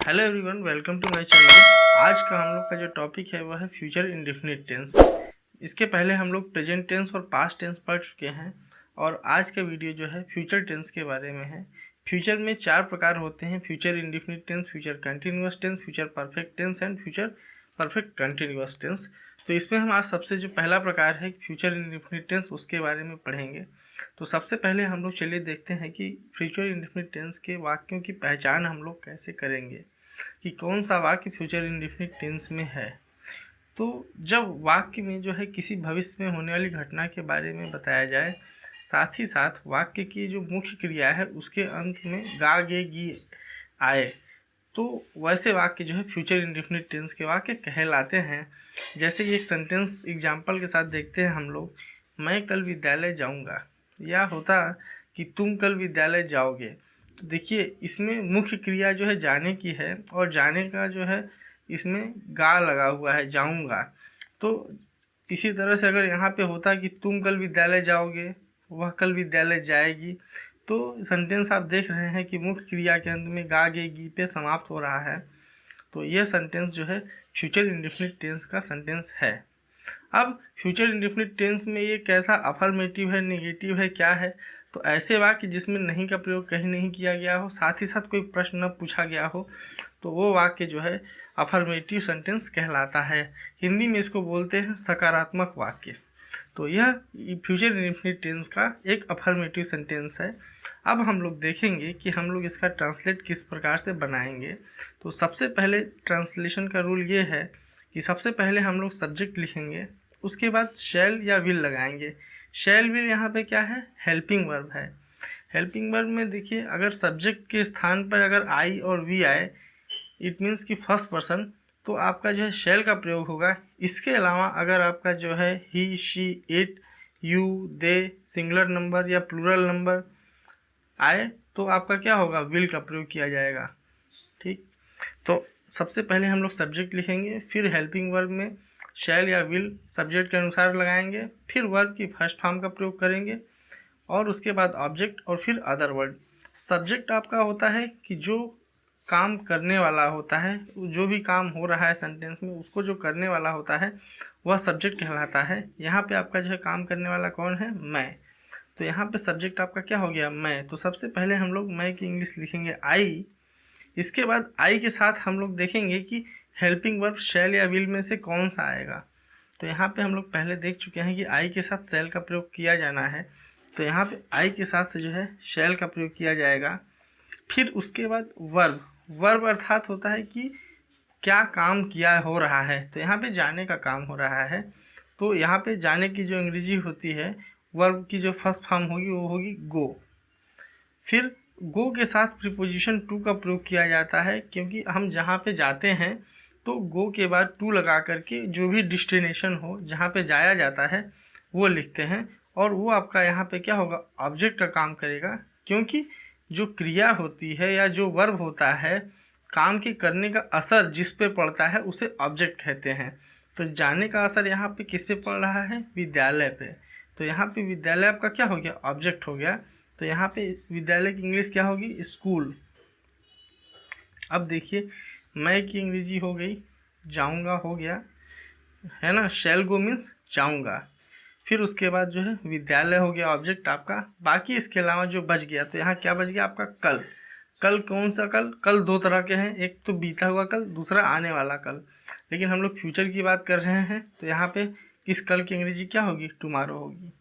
Hello everyone, welcome to my channel. आज का हम लोग का जो टॉपिक है वह है फ्यूचर इंडेफिनिट टेंस। इसके पहले हम लोग प्रेजेंट टेंस और पास्ट टेंस पढ़ चुके हैं और आज का वीडियो जो है फ्यूचर टेंस के बारे में है। फ्यूचर में 4 प्रकार होते हैं: future indefinite tense, future continuous tense, future perfect tense and future perfect continuous tense. तो इसमें हम आज सबसे जो पहला प्रकार है फ्यूचर इंडेफिनिट टेंस, उसके बारे में पढ़ेंगे। तो सबसे पहले हम लोग चलिए देखते हैं कि फ्यूचर इंडेफिनिट टेंस के वाक्यों की पहचान हम लोग कैसे करेंगे कि कौन सा वाक्य फ्यूचर इंडेफिनिट टेंस में है। तो जब वाक्य में जो है किसी भविष्य में होने वाली घटना के बारे में बताया जाए, साथ ही साथ वाक्य की जो मुख्य क्रिया है उसके अंत में गा गे गी आए, तो वैसे वाक्य जो है फ्यूचर इंडेफिनिट टेंस के वाक्य कहलाते हैं। जैसे कि एक सेंटेंस एग्जाम्पल के साथ देखते हैं हम लोग, मैं कल विद्यालय जाऊंगा, या होता कि तुम कल विद्यालय जाओगे। तो देखिए इसमें मुख्य क्रिया जो है जाने की है और जाने का जो है इसमें गा लगा हुआ है, जाऊंगा। तो इसी तरह से अगर यहाँ पे होता कि तुम कल विद्यालय जाओगे, वह कल विद्यालय जाएगी, तो सेंटेंस आप देख रहे हैं कि मुख्य क्रिया के अंत में गा गे गी पे समाप्त हो रहा है। तो यह सेंटेंस जो है फ्यूचर इंडेफिनिट टेंस का सेंटेंस है। अब फ्यूचर इंडेफिनिट टेंस में ये कैसा अफर्मेटिव है, नेगेटिव है, क्या है? तो ऐसे वाक्य जिसमें नहीं का प्रयोग कहीं नहीं किया गया हो, साथ ही साथ कोई प्रश्न न पूछा गया हो, तो वो वाक्य जो है अफर्मेटिव सेंटेंस कहलाता है। हिंदी में इसको बोलते हैं सकारात्मक वाक्य। तो यह फ्यूचर इंडेफिनिट टेंस का एक अफर्मेटिव सेंटेंस है। अब हम लोग देखेंगे कि हम लोग इसका ट्रांसलेट किस प्रकार से बनाएंगे। तो सबसे पहले ट्रांसलेशन का रूल ये है कि सबसे पहले हम लोग सब्जेक्ट लिखेंगे, उसके बाद शैल या विल लगाएंगे। शैल विल यहाँ पे क्या है? हेल्पिंग वर्ब है। हेल्पिंग वर्ब में देखिए अगर सब्जेक्ट के स्थान पर अगर आई और वी आए, इट मीन्स कि फर्स्ट पर्सन, तो आपका जो है शैल का प्रयोग होगा। इसके अलावा अगर आपका जो है ही, she, it, you, they, singular number या प्लूरल नंबर आए, तो आपका क्या होगा? विल का प्रयोग किया जाएगा। ठीक, तो सबसे पहले हम लोग सब्जेक्ट लिखेंगे, फिर हेल्पिंग वर्ब में शैल या विल सब्जेक्ट के अनुसार लगाएंगे, फिर वर्ब की फर्स्ट फॉर्म का प्रयोग करेंगे और उसके बाद ऑब्जेक्ट और फिर अदर वर्ड। सब्जेक्ट आपका होता है कि जो काम करने वाला होता है, जो भी काम हो रहा है सेंटेंस में उसको जो करने वाला होता है वह सब्जेक्ट कहलाता है। यहाँ पे आपका जो है काम करने वाला कौन है? मैं। तो यहाँ पे सब्जेक्ट आपका क्या हो गया? मैं। तो सबसे पहले हम लोग मैं की इंग्लिश लिखेंगे आई। इसके बाद आई के साथ हम लोग देखेंगे कि हेल्पिंग वर्ब शैल या विल में से कौन सा आएगा। तो यहाँ पे हम लोग पहले देख चुके हैं कि आई के साथ शैल का प्रयोग किया जाना है, तो यहाँ पे आई के साथ जो है शैल का प्रयोग किया जाएगा। फिर उसके बाद वर्ब। वर्ब अर्थात होता है कि क्या काम किया हो रहा है, तो यहाँ पे जाने का काम हो रहा है। तो यहाँ पे जाने की जो अंग्रेजी होती है, वर्ब की जो फर्स्ट फॉर्म होगी वो होगी गो। फिर गो के साथ प्रीपोजिशन टू का प्रयोग किया जाता है, क्योंकि हम जहाँ पे जाते हैं तो गो के बाद टू लगा करके जो भी डिस्टिनेशन हो, जहाँ पे जाया जाता है, वो लिखते हैं। और वो आपका यहाँ पे क्या होगा? ऑब्जेक्ट का काम करेगा, क्योंकि जो क्रिया होती है या जो वर्ब होता है, काम के करने का असर जिस पे पड़ता है उसे ऑब्जेक्ट कहते हैं। तो जाने का असर यहाँ पे किस पे पड़ रहा है? विद्यालय पे। तो यहाँ पे विद्यालय आपका क्या हो गया? ऑब्जेक्ट हो गया। तो यहाँ पे विद्यालय की इंग्लिश क्या होगी? स्कूल। अब देखिए मैं की अंग्रेजी हो गई, जाऊंगा हो गया, है ना। शैल गो मीन्स जाऊंगा। फिर उसके बाद जो है विद्यालय हो गया ऑब्जेक्ट आपका। बाकी इसके अलावा जो बच गया, तो यहाँ क्या बच गया आपका? कल। कल कौन सा कल? कल दो तरह के हैं, एक तो बीता हुआ कल, दूसरा आने वाला कल। लेकिन हम लोग फ्यूचर की बात कर रहे हैं, तो यहाँ पे इस कल की अंग्रेजी क्या होगी? टुमारो होगी।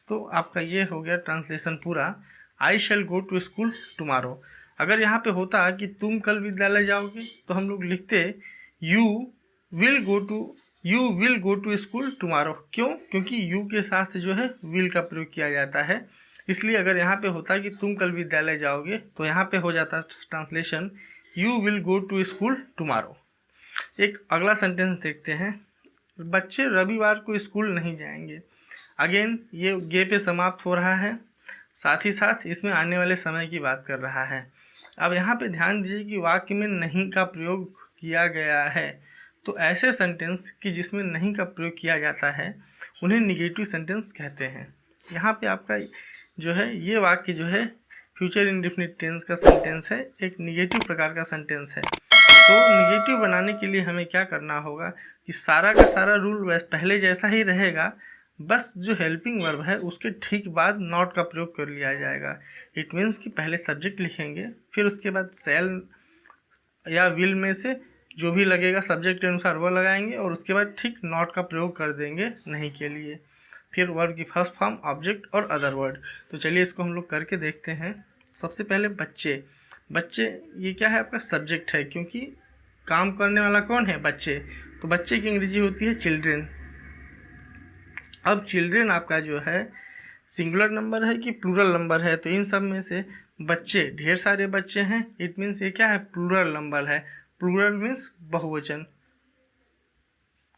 तो आपका ये हो गया ट्रांसलेशन पूरा। आई शैल गो टू स्कूल टुमारो। अगर यहाँ पे होता कि तुम कल विद्यालय जाओगे, तो हम लोग लिखते you will go to school tomorrow. क्यों? क्योंकि यू के साथ जो है विल का प्रयोग किया जाता है। इसलिए अगर यहाँ पे होता कि तुम कल विद्यालय जाओगे, तो यहाँ पे हो जाता translation you will go to school tomorrow. एक अगला सेंटेंस देखते हैं, बच्चे रविवार को स्कूल नहीं जाएंगे। अगेन ये गे पे समाप्त हो रहा है, साथ ही साथ इसमें आने वाले समय की बात कर रहा है। अब यहाँ पे ध्यान दीजिए कि वाक्य में नहीं का प्रयोग किया गया है। तो ऐसे सेंटेंस कि जिसमें नहीं का प्रयोग किया जाता है उन्हें निगेटिव सेंटेंस कहते हैं। यहाँ पे आपका जो है ये वाक्य जो है फ्यूचर इंडेफिनिट टेंस का सेंटेंस है, एक निगेटिव प्रकार का सेंटेंस है। तो निगेटिव बनाने के लिए हमें क्या करना होगा कि सारा का सारा रूल पहले जैसा ही रहेगा, बस जो हेल्पिंग वर्ब है उसके ठीक बाद नॉट का प्रयोग कर लिया जाएगा। इट मीन्स कि पहले सब्जेक्ट लिखेंगे, फिर उसके बाद शैल या विल में से जो भी लगेगा सब्जेक्ट के अनुसार वो लगाएंगे, और उसके बाद ठीक नॉट का प्रयोग कर देंगे नहीं के लिए। फिर वर्ब की फर्स्ट फॉर्म, ऑब्जेक्ट और अदर वर्ड। तो चलिए इसको हम लोग करके देखते हैं। सबसे पहले बच्चे, बच्चे ये क्या है, आपका सब्जेक्ट है, क्योंकि काम करने वाला कौन है, बच्चे। तो बच्चे की अंग्रेजी होती है चिल्ड्रेन। अब चिल्ड्रेन आपका जो है सिंगुलर नंबर है कि प्लूरल नंबर है, तो इन सब में से बच्चे, ढेर सारे बच्चे हैं, इट मीन्स ये क्या है, प्लूरल नंबर है। प्लूरल मीन्स बहुवचन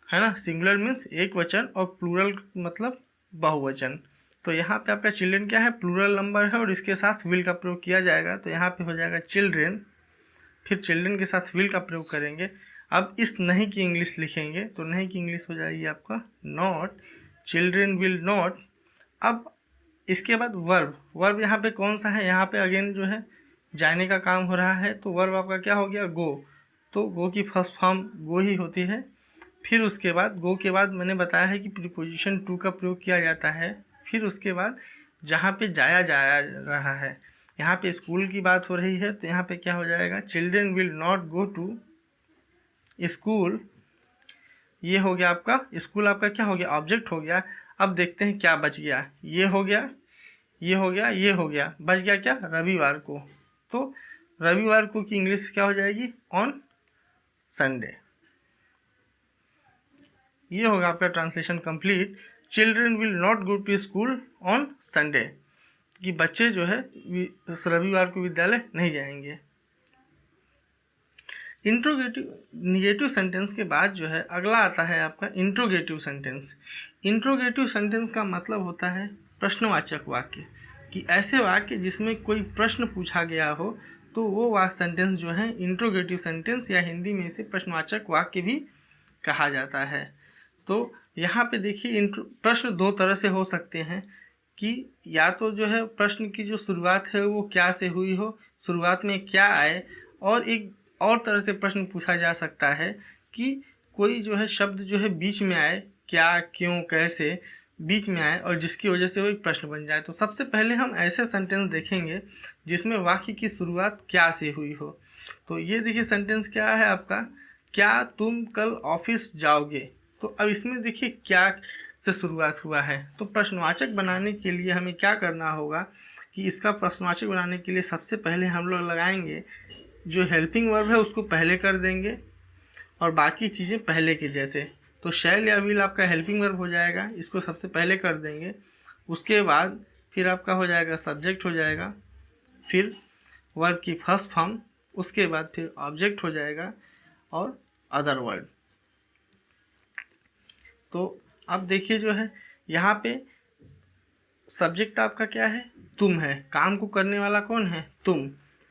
है ना, सिंगुलर मीन्स एक वचन और प्लूरल मतलब बहुवचन। तो यहाँ पे आपका चिल्ड्रेन क्या है, प्लूरल नंबर है और इसके साथ विल का प्रयोग किया जाएगा, तो यहाँ पे हो जाएगा चिल्ड्रेन। फिर चिल्ड्रेन के साथ विल का प्रयोग करेंगे। अब इस नहीं की इंग्लिश लिखेंगे, तो नहीं की इंग्लिश हो जाएगी आपका नॉट, चिल्ड्रेन विल नॉट। अब इसके बाद वर्ब, वर्ब यहाँ पे कौन सा है, यहाँ पे अगेन जो है जाने का काम हो रहा है, तो वर्ब आपका क्या हो गया, गो। तो गो की फर्स्ट फॉर्म गो ही होती है। फिर उसके बाद गो के बाद मैंने बताया है कि प्रीपोजिशन टू का प्रयोग किया जाता है। फिर उसके बाद जहाँ पे जाया जा रहा है, यहाँ पे स्कूल की बात हो रही है, तो यहाँ पे क्या हो जाएगा, children will not go to school. ये हो गया आपका स्कूल, आपका क्या हो गया, ऑब्जेक्ट हो गया। अब देखते हैं क्या बच गया, ये हो गया, ये हो गया, ये हो गया, बच गया क्या, रविवार को। तो रविवार को की इंग्लिश क्या हो जाएगी, ऑन संडे। ये होगा आपका translation complete. Children will not go to school on Sunday, कि बच्चे जो है रविवार को विद्यालय नहीं जाएंगे। इंट्रोगेटिव निगेटिव सेंटेंस के बाद जो है अगला आता है आपका इंट्रोगेटिव सेंटेंस। इंट्रोगेटिव सेंटेंस का मतलब होता है प्रश्नवाचक वाक्य, कि ऐसे वाक्य जिसमें कोई प्रश्न पूछा गया हो, तो वो वाक्य सेंटेंस जो है इंट्रोगेटिव सेंटेंस, या हिंदी में इसे प्रश्नवाचक वाक्य भी कहा जाता है। तो यहाँ पे देखिए प्रश्न दो तरह से हो सकते हैं, कि या तो जो है प्रश्न की जो शुरुआत है वो क्या से हुई हो, शुरुआत में क्या आए, और एक और तरह से प्रश्न पूछा जा सकता है कि कोई जो है शब्द जो है बीच में आए, क्या, क्यों, कैसे बीच में आए, और जिसकी वजह से वो एक प्रश्न बन जाए। तो सबसे पहले हम ऐसे सेंटेंस देखेंगे जिसमें वाक्य की शुरुआत क्या से हुई हो। तो ये देखिए सेंटेंस क्या है आपका, क्या तुम कल ऑफिस जाओगे। तो अब इसमें देखिए क्या से शुरुआत हुआ है, तो प्रश्नवाचक बनाने के लिए हमें क्या करना होगा कि इसका प्रश्नवाचक बनाने के लिए सबसे पहले हम लोग लगाएंगे जो हेल्पिंग वर्ब है उसको पहले कर देंगे, और बाकी चीज़ें पहले के जैसे। तो शैल या विल आपका हेल्पिंग वर्ब हो जाएगा, इसको सबसे पहले कर देंगे। उसके बाद फिर आपका हो जाएगा सब्जेक्ट हो जाएगा, फिर वर्ब की फर्स्ट फॉर्म, उसके बाद फिर ऑब्जेक्ट हो जाएगा और अदर वर्ड। तो अब देखिए जो है यहाँ पे सब्जेक्ट आपका क्या है, तुम है, काम को करने वाला कौन है, तुम।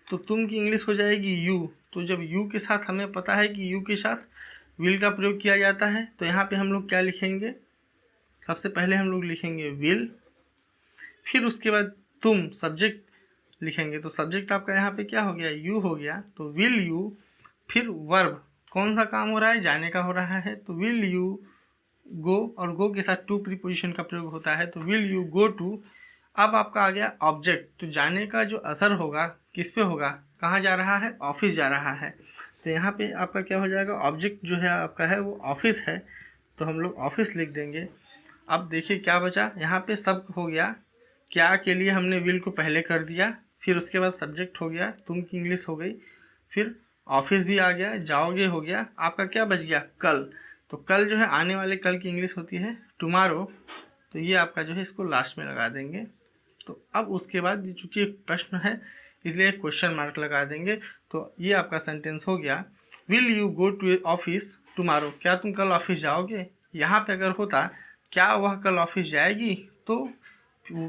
तो तुम की इंग्लिश हो जाएगी यू। तो जब यू के साथ हमें पता है कि यू के साथ विल का प्रयोग किया जाता है, तो यहाँ पे हम लोग क्या लिखेंगे, सबसे पहले हम लोग लिखेंगे विल, फिर उसके बाद तुम सब्जेक्ट लिखेंगे। तो सब्जेक्ट आपका यहाँ पे क्या हो गया, यू हो गया, तो विल यू। फिर वर्ब, कौन सा काम हो रहा है, जाने का हो रहा है, तो विल यू गो, और गो के साथ टू प्रीपोजिशन का प्रयोग होता है, तो विल यू गो टू। अब आपका आ गया ऑब्जेक्ट, तो जाने का जो असर होगा किस पे होगा, कहाँ जा रहा है, ऑफिस जा रहा है। तो यहाँ पे आपका क्या हो जाएगा, ऑब्जेक्ट जो है आपका है वो ऑफिस है, तो हम लोग ऑफिस लिख देंगे। अब देखिए क्या बचा, यहाँ पे सब हो गया, क्या के लिए हमने विल को पहले कर दिया, फिर उसके बाद सब्जेक्ट हो गया, तुम की इंग्लिश हो गई, फिर ऑफिस भी आ गया, जाओगे हो गया, आपका क्या बच गया, कल। तो कल जो है आने वाले कल की इंग्लिश होती है टुमारो, तो ये आपका जो है इसको लास्ट में लगा देंगे। तो अब उसके बाद चूँकि एक प्रश्न है इसलिए एक क्वेश्चन मार्क लगा देंगे। तो ये आपका सेंटेंस हो गया, will you go to office tomorrow, क्या तुम कल ऑफिस जाओगे। यहाँ पे अगर होता क्या वह कल ऑफिस जाएगी, तो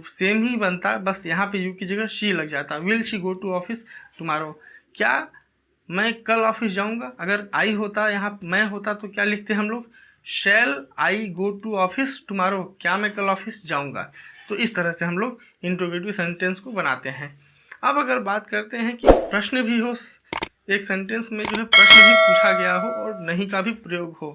सेम ही बनता, बस यहाँ पे यू की जगह शी लग जाता, will she go to office tomorrow, क्या मैं कल ऑफिस जाऊँगा। अगर आई होता, यहाँ मैं होता, तो क्या लिखते हम लोग, शैल आई गो टू ऑफिस टुमारो, क्या मैं कल ऑफिस जाऊँगा। तो इस तरह से हम लोग इंट्रोगेटिव सेंटेंस को बनाते हैं। अब अगर बात करते हैं कि प्रश्न भी हो, एक सेंटेंस में जो है प्रश्न भी पूछा गया हो और नहीं का भी प्रयोग हो,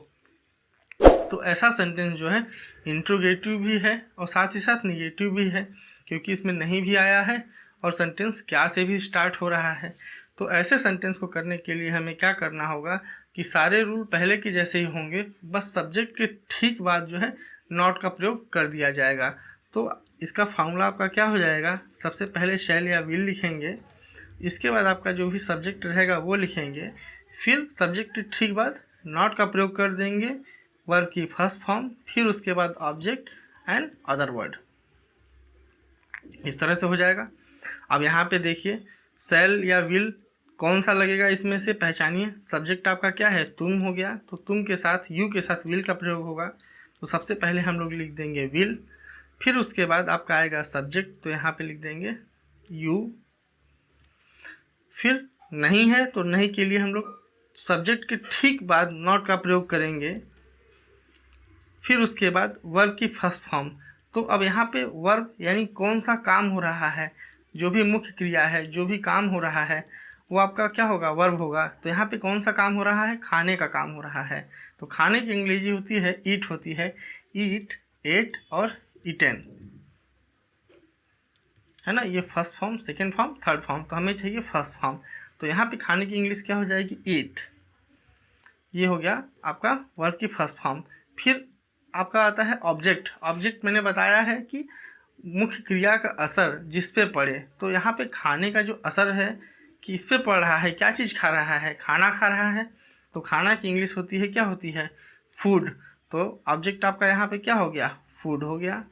तो ऐसा सेंटेंस जो है इंट्रोगेटिव भी है और साथ ही साथ निगेटिव भी है, क्योंकि इसमें नहीं भी आया है और सेंटेंस क्या से भी स्टार्ट हो रहा है। तो ऐसे सेंटेंस को करने के लिए हमें क्या करना होगा कि सारे रूल पहले के जैसे ही होंगे, बस सब्जेक्ट के ठीक बाद जो है नॉट का प्रयोग कर दिया जाएगा। तो इसका फार्मूला आपका क्या हो जाएगा, सबसे पहले शैल या विल लिखेंगे, इसके बाद आपका जो भी सब्जेक्ट रहेगा वो लिखेंगे, फिर सब्जेक्ट के ठीक बाद नॉट का प्रयोग कर देंगे, वर्ब की फर्स्ट फॉर्म, फिर उसके बाद ऑब्जेक्ट एंड अदर वर्ड, इस तरह से हो जाएगा। अब यहाँ पे देखिए शैल या विल कौन सा लगेगा, इसमें से पहचानिए। सब्जेक्ट आपका क्या है, तुम हो गया, तो तुम के साथ यू के साथ विल का प्रयोग होगा। तो सबसे पहले हम लोग लिख देंगे विल, फिर उसके बाद आपका आएगा सब्जेक्ट, तो यहाँ पे लिख देंगे यू, फिर नहीं है तो नहीं के लिए हम लोग सब्जेक्ट के ठीक बाद नॉट का प्रयोग करेंगे, फिर उसके बाद वर्ब की फर्स्ट फॉर्म। तो अब यहाँ पे वर्ब यानी कौन सा काम हो रहा है, जो भी मुख्य क्रिया है, जो भी काम हो रहा है वो आपका क्या होगा, वर्ब होगा। तो यहाँ पे कौन सा काम हो रहा है, खाने का काम हो रहा है। तो खाने की अंग्रेजी होती है ईट होती है, ईट, एट और ईटेन, है ना। ये first form, second form, third form, तो हमें चाहिए फर्स्ट फॉर्म। तो यहाँ पे खाने की इंग्लिश क्या हो जाएगी, ईट। ये हो गया आपका वर्ब की फर्स्ट फॉर्म। फिर आपका आता है ऑब्जेक्ट। ऑब्जेक्ट मैंने बताया है कि मुख्य क्रिया का असर जिस पे पड़े, तो यहाँ पे खाने का जो असर है कि इस पे पड़ रहा है, क्या चीज़ खा रहा है, खाना खा रहा है, तो खाना की इंग्लिश होती है, क्या होती है, फूड। तो ऑब्जेक्ट आपका यहाँ पे क्या हो गया, फूड हो गया।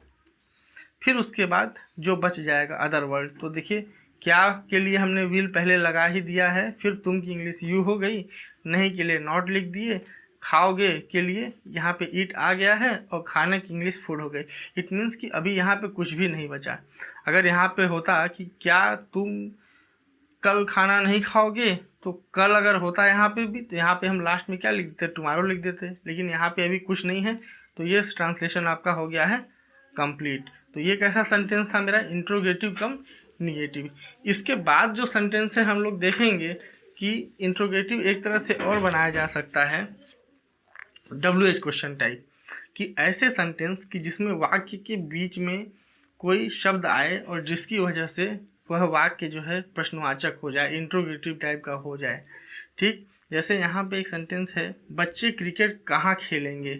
फिर उसके बाद जो बच जाएगा अदर वर्ड, तो देखिए क्या के लिए हमने विल पहले लगा ही दिया है, फिर तुम की इंग्लिश यू हो गई, नहीं के लिए नॉट लिख दिए, खाओगे के लिए यहाँ पे ईट आ गया है और खाने की इंग्लिश फूड हो गई। इट मीन्स कि अभी यहाँ पे कुछ भी नहीं बचा। अगर यहाँ पे होता कि क्या तुम कल खाना नहीं खाओगे, तो कल अगर होता यहाँ पे भी, तो यहाँ पे हम लास्ट में क्या लिख देते, टुमारो लिख देते, लेकिन यहाँ पे अभी कुछ नहीं है, तो ये ट्रांसलेशन आपका हो गया है कंप्लीट। तो ये कैसा सेंटेंस था मेरा, इंट्रोगेटिव कम निगेटिव। इसके बाद जो सेंटेंस है हम लोग देखेंगे कि इंट्रोगेटिव एक तरह से और बनाया जा सकता है, WH क्वेश्चन टाइप, कि ऐसे सेंटेंस कि जिसमें वाक्य के बीच में कोई शब्द आए और जिसकी वजह से वह वाक्य जो है प्रश्नवाचक हो जाए, इंट्रोगेटिव टाइप का हो जाए। ठीक, जैसे यहाँ पे एक सेंटेंस है, बच्चे क्रिकेट कहाँ खेलेंगे,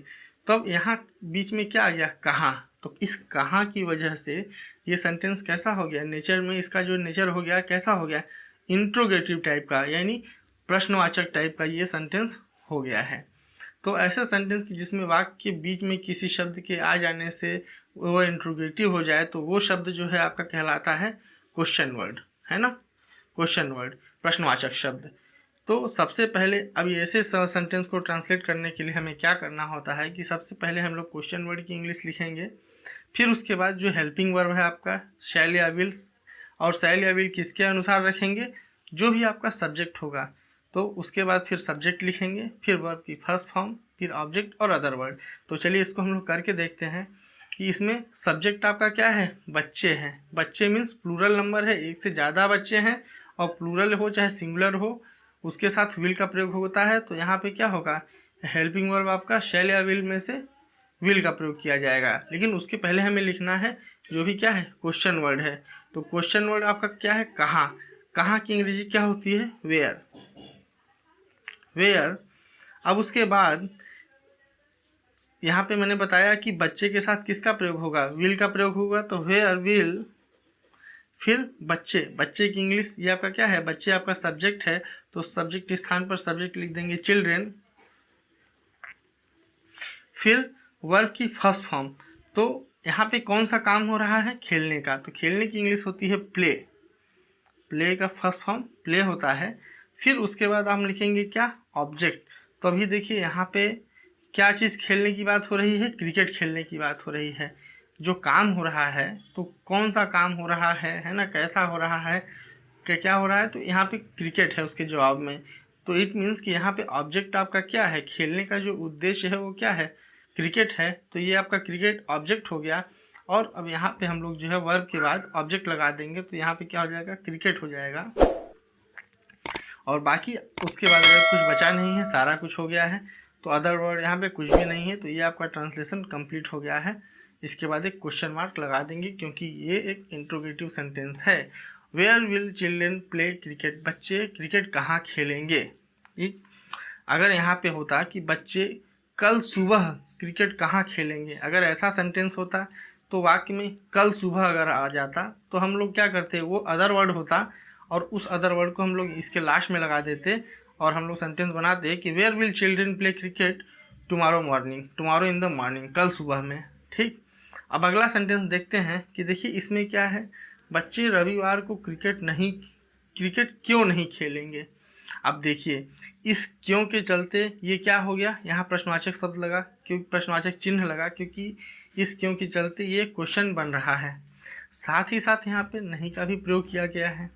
तो अब यहाँ बीच में क्या आ गया, कहाँ। तो इस कहाँ की वजह से ये सेंटेंस कैसा हो गया, नेचर में इसका जो नेचर हो गया कैसा हो गया, इंट्रोगेटिव टाइप का, यानी प्रश्नवाचक टाइप का ये सेंटेंस हो गया है। तो ऐसे सेंटेंस की जिसमें वाक्य के बीच में किसी शब्द के आ जाने से वो इंट्रोगेटिव हो जाए, तो वो शब्द जो है आपका कहलाता है क्वेश्चन वर्ड, है ना, क्वेश्चन वर्ड, प्रश्नवाचक शब्द। तो सबसे पहले अब ऐसे सेंटेंस को ट्रांसलेट करने के लिए हमें क्या करना होता है कि सबसे पहले हम लोग क्वेश्चन वर्ड की इंग्लिश लिखेंगे, फिर उसके बाद जो हेल्पिंग वर्ब है आपका शैल या विल, और शैल या विल किसके अनुसार रखेंगे, जो भी आपका सब्जेक्ट होगा, तो उसके बाद फिर सब्जेक्ट लिखेंगे, फिर वर्ब की फर्स्ट फॉर्म, फिर ऑब्जेक्ट और अदर वर्ड। तो चलिए इसको हम लोग करके देखते हैं कि इसमें सब्जेक्ट आपका क्या है, बच्चे हैं। बच्चे मीन्स प्लूरल नंबर है, एक से ज़्यादा बच्चे हैं, और प्लूरल हो चाहे सिंगुलर हो उसके साथ विल का प्रयोग होता है। तो यहाँ पे क्या होगा, हेल्पिंग वर्ब आपका शैल या विल में से विल का प्रयोग किया जाएगा, लेकिन उसके पहले हमें लिखना है जो भी क्या है, क्वेश्चन वर्ड है। तो क्वेश्चन वर्ड आपका क्या है, कहाँ। कहाँ की अंग्रेजी क्या होती है, वेयर, वेयर। अब उसके बाद यहाँ पे मैंने बताया कि बच्चे के साथ किसका प्रयोग होगा, विल का प्रयोग होगा, तो वेयर विल, फिर बच्चे। बच्चे की इंग्लिश ये आपका क्या है, बच्चे आपका सब्जेक्ट है, तो सब्जेक्ट के स्थान पर सब्जेक्ट लिख देंगे चिल्ड्रेन, फिर वर्ब की फर्स्ट फॉर्म। तो यहाँ पे कौन सा काम हो रहा है, खेलने का, तो खेलने की इंग्लिश होती है प्ले, प्ले का फर्स्ट फॉर्म प्ले होता है। फिर उसके बाद हम लिखेंगे क्या, ऑब्जेक्ट। तो अभी देखिए यहाँ पे क्या चीज़ खेलने की बात हो रही है, क्रिकेट खेलने की बात हो रही है। जो काम हो रहा है, तो कौन सा काम हो रहा है ना, कैसा हो रहा है, क्या हो रहा है, तो यहाँ पे क्रिकेट है उसके जवाब में। तो इट मीन्स कि यहाँ पे ऑब्जेक्ट आपका क्या है, खेलने का जो उद्देश्य है वो क्या है, क्रिकेट है, तो ये आपका क्रिकेट ऑब्जेक्ट हो गया। और अब यहाँ पे हम लोग जो है वर्ब के बाद ऑब्जेक्ट लगा देंगे, तो यहाँ पे क्या हो जाएगा, क्रिकेट हो जाएगा। और बाकी उसके बाद अगर कुछ बचा नहीं है, सारा कुछ हो गया है, तो अदर वर्ड यहाँ पे कुछ भी नहीं है, तो ये आपका ट्रांसलेशन कंप्लीट हो गया है। इसके बाद एक क्वेश्चन मार्क लगा देंगे क्योंकि ये एक इंट्रोगेटिव सेंटेंस है। Where will children play cricket, बच्चे क्रिकेट कहाँ खेलेंगे। अगर यहाँ पे होता कि बच्चे कल सुबह क्रिकेट कहाँ खेलेंगे, अगर ऐसा सेंटेंस होता तो वाक्य में कल सुबह अगर आ जाता तो हम लोग क्या करते, वो अदर वर्ड होता और उस अदर वर्ड को हम लोग इसके लास्ट में लगा देते और हम लोग सेंटेंस बनाते कि where will children play cricket tomorrow morning, tomorrow in the morning, कल सुबह में। ठीक, अब अगला सेंटेंस देखते हैं कि देखिए इसमें क्या है, बच्चे रविवार को क्रिकेट क्यों नहीं खेलेंगे। अब देखिए इस क्यों के चलते ये क्या हो गया, यहाँ प्रश्नवाचक शब्द लगा, क्योंकि प्रश्नवाचक चिन्ह लगा, क्योंकि इस क्यों के चलते ये क्वेश्चन बन रहा है। साथ ही साथ यहाँ पे नहीं का भी प्रयोग किया गया है।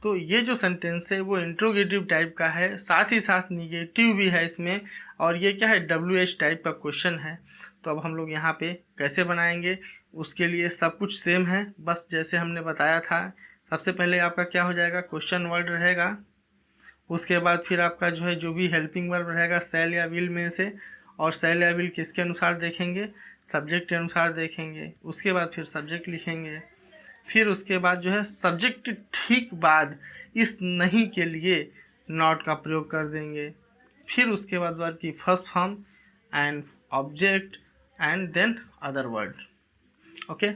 तो ये जो सेंटेंस है वो इंट्रोगेटिव टाइप का है, साथ ही साथ निगेटिव भी है इसमें, और ये क्या है, WH टाइप का क्वेश्चन है। तो अब हम लोग यहाँ पे कैसे बनाएंगे, उसके लिए सब कुछ सेम है, बस जैसे हमने बताया था। सबसे पहले आपका क्या हो जाएगा, क्वेश्चन वर्ड रहेगा, उसके बाद फिर आपका जो है जो भी हेल्पिंग वर्ब रहेगा शैल या विल में से, और शैल या विल किसके अनुसार देखेंगे, सब्जेक्ट के अनुसार देखेंगे। उसके बाद फिर सब्जेक्ट लिखेंगे, फिर उसके बाद जो है सब्जेक्ट के ठीक बाद इस नहीं के लिए नॉट का प्रयोग कर देंगे। फिर उसके बाद वर्ब की first form and object and then other word. Okay,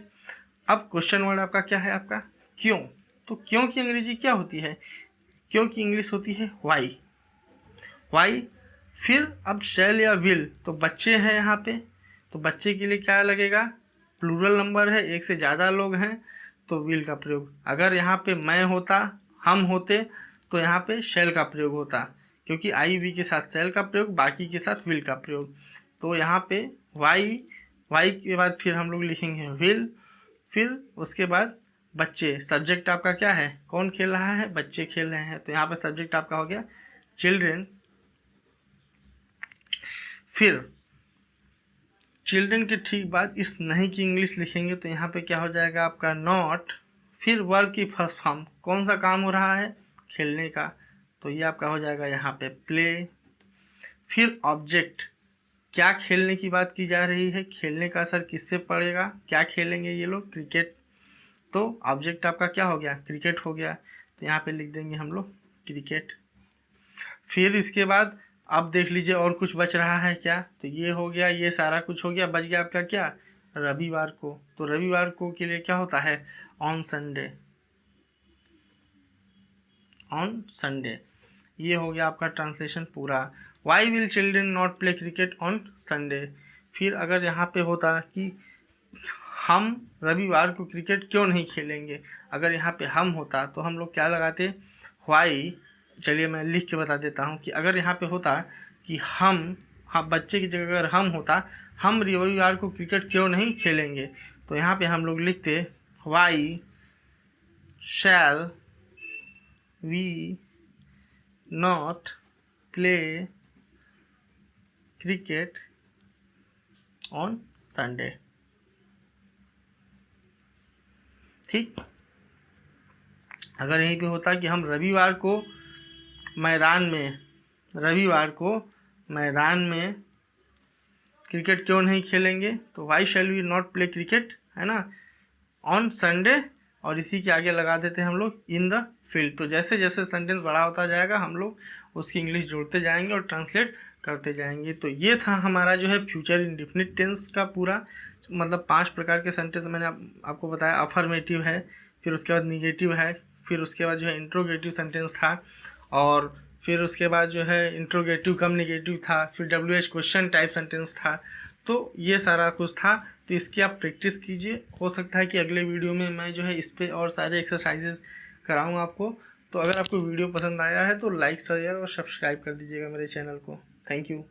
अब क्वेश्चन वर्ड आपका क्या है, आपका क्यों। तो क्यों की अंग्रेजी क्या होती है, क्यों की इंग्लिश होती है वाई। फिर अब शैल या विल, तो बच्चे हैं यहाँ पे, तो बच्चे के लिए क्या लगेगा, प्लूरल नंबर है, एक से ज़्यादा लोग हैं तो विल का प्रयोग। अगर यहाँ पे मैं होता, हम होते, तो यहाँ पे शैल का प्रयोग होता, क्योंकि आई वी के साथ शैल का प्रयोग, बाकी के साथ विल का प्रयोग। तो यहाँ पे वाई के बाद फिर हम लोग लिखेंगे विल, फिर उसके बाद बच्चे। सब्जेक्ट आपका क्या है, कौन खेल रहा है, बच्चे खेल रहे हैं, तो यहाँ पे सब्जेक्ट आपका हो गया चिल्ड्रेन। फिर चिल्ड्रेन के ठीक बाद इस नहीं की इंग्लिश लिखेंगे, तो यहाँ पे क्या हो जाएगा आपका नॉट। फिर वर्ब की फर्स्ट फॉर्म, कौन सा काम हो रहा है, खेलने का, तो ये आपका हो जाएगा यहाँ पे प्ले। फिर ऑब्जेक्ट, क्या खेलने की बात की जा रही है, खेलने का असर किस पे पड़ेगा, क्या खेलेंगे ये लोग, क्रिकेट, तो ऑब्जेक्ट आपका क्या हो गया, क्रिकेट हो गया, तो यहाँ पे लिख देंगे हम लोग क्रिकेट। फिर इसके बाद अब देख लीजिए और कुछ बच रहा है क्या, तो ये हो गया, ये सारा कुछ हो गया, बच गया आपका क्या, रविवार को। तो रविवार को के लिए क्या होता है, ऑन संडे। ये हो गया आपका ट्रांसलेशन पूरा। Why will children not play cricket on Sunday. फिर अगर यहाँ पे होता कि हम रविवार को क्रिकेट क्यों नहीं खेलेंगे, अगर यहाँ पे हम होता तो हम लोग क्या लगाते, वाई। चलिए मैं लिख के बता देता हूँ कि अगर यहाँ पे होता कि हम बच्चे की जगह अगर हम होता, हम रविवार को क्रिकेट क्यों नहीं खेलेंगे, तो यहाँ पे हम लोग लिखते why shall we not play cricket on Sunday. ठीक, अगर यहीं पे होता कि हम रविवार को मैदान में क्रिकेट क्यों नहीं खेलेंगे, तो why shall we not play cricket, है ना, ऑन संडे, और इसी के आगे लगा देते हैं हम लोग इन द फील्ड। तो जैसे जैसे सेंटेंस बड़ा होता जाएगा हम लोग उसकी इंग्लिश जोड़ते जाएंगे और ट्रांसलेट करते जाएंगे। तो ये था हमारा जो है फ्यूचर इंडेफिनिट टेंस का पूरा, मतलब 5 प्रकार के सेंटेंस मैंने आपको बताया। अफर्मेटिव है, फिर उसके बाद निगेटिव है, फिर उसके बाद जो है इंट्रोगेटिव सेंटेंस था, और फिर उसके बाद जो है इंट्रोगेटिव कम निगेटिव था, फिर WH क्वेश्चन टाइप सेंटेंस था। तो ये सारा कुछ था, तो इसकी आप प्रैक्टिस कीजिए। हो सकता है कि अगले वीडियो में मैं जो है इस पर और सारे एक्सरसाइजेस कराऊँ आपको। तो अगर आपको वीडियो पसंद आया है तो लाइक शेयर और सब्सक्राइब कर दीजिएगा मेरे चैनल को। Thank you.